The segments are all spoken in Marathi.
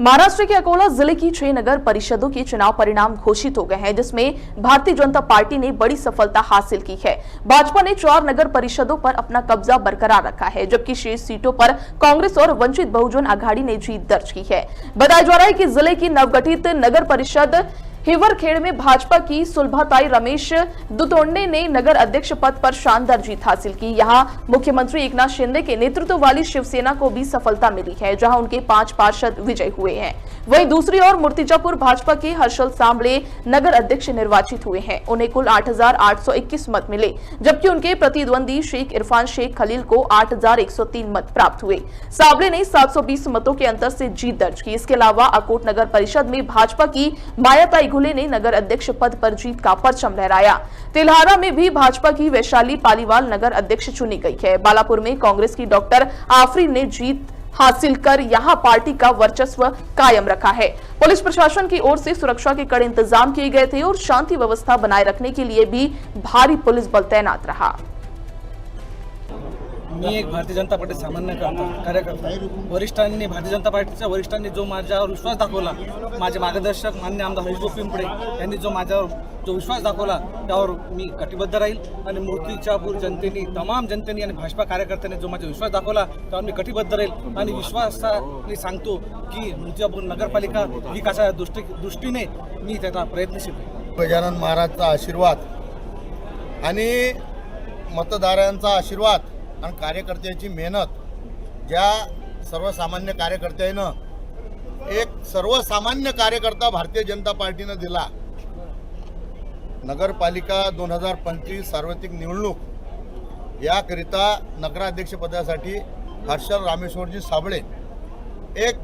महाराष्ट्र के अकोला जिले की 6 नगर परिषदों के चुनाव परिणाम घोषित हो गए हैं, जिसमें भारतीय जनता पार्टी ने बड़ी सफलता हासिल की है। भाजपा ने 4 नगर परिषदों पर अपना कब्जा बरकरार रखा है, जबकि शेष सीटों पर कांग्रेस और वंचित बहुजन आघाड़ी ने जीत दर्ज की है। बताया जा रहा है कि जिले की नवगठित नगर परिषद हिवरखेड़ में भाजपा की सुलभाताई रमेश दुतोंडे ने नगर अध्यक्ष पद पर शानदार जीत हासिल की। यहां मुख्यमंत्री एकनाथ शिंदे के नेतृत्व वाली शिवसेना को भी सफलता मिली है, जहां उनके 5 पार्षद विजयी हुए हैं। वहीं दूसरी ओर मूर्तिजापुर भाजपा के हर्षल सांबले नगर अध्यक्ष निर्वाचित हुए हैं। उन्हें कुल 8,821 मत मिले, जबकि उनके प्रतिद्वंदी शेख इरफान शेख खलील को 8,103 मत प्राप्त हुए। सांबले ने 720 मतों के अंतर से जीत दर्ज की। इसके अलावा अकोट नगर परिषद में भाजपा की मायाताई घुले ने नगर अध्यक्ष पद पर जीत का परचम लहराया। तिल्हारा में भी भाजपा की वैशाली पालीवाल नगर अध्यक्ष चुनी गई है। बालापुर में कांग्रेस की डॉक्टर आफरीन ने जीत हासिल कर यहां पार्टी का वर्चस्व कायम रखा है। पुलिस प्रशासन की ओर से सुरक्षा के कड़े इंतजाम किए गए थे और शांति व्यवस्था बनाए रखने के लिए भी भारी पुलिस बल तैनात रहा। मी एक भारतीय जनता पार्टी सामान्य कार्यकर्ता वरिष्ठांनी भारतीय जनता पार्टीच्या वरिष्ठांनी जो माझ्यावर विश्वास दाखवला, माझे मार्गदर्शक मान्य आमदार हरीश पिंपळे यांनी जो माझ्यावर जो विश्वास दाखवला त्यावर मी कटिबद्ध राहील आणि मूर्तिजापूर जनतेने तमाम जनतेने आणि भाजपा कार्यकर्त्यांनी जो माझा विश्वास दाखवला त्यावर मी कटिबद्ध राहील आणि विश्वासाने सांगतो की मूर्तिजापूर नगरपालिका विकासाच्या दृष्टीने मी त्याचा प्रयत्नशील आहे। गजानन महाराजचा आशीर्वाद आणि मतदारांचा आशीर्वाद आणि कार्यकर्त्यांची मेहनत, ज्या सर्वसामान्य कार्यकर्त्यानं एक सर्वसामान्य कार्यकर्ता भारतीय जनता पार्टीनं दिला। नगरपालिका 2025 सार्वत्रिक निवडणूक याकरिता नगराध्यक्षपदासाठी हर्षल रामेश्वरजी साबळे, एक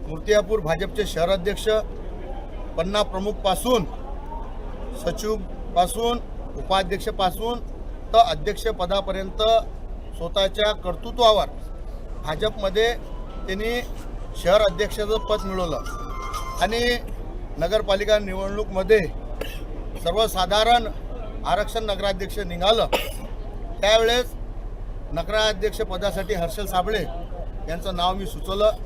मूर्तिजापूर भाजपचे शहर अध्यक्ष, पन्ना प्रमुख पासून सचिव पासून उपाध्यक्ष पासून तर अध्यक्षपदापर्यंत स्वतःच्या कर्तृत्वावर भाजपमध्ये त्यांनी शहर अध्यक्षाचं पद मिळवलं आणि नगरपालिका निवडणूकमध्ये सर्वसाधारण आरक्षण नगराध्यक्ष निघालं। त्यावेळेस नगराध्यक्ष पदासाठी हर्षल साबळे यांचं नाव मी सुचवलं।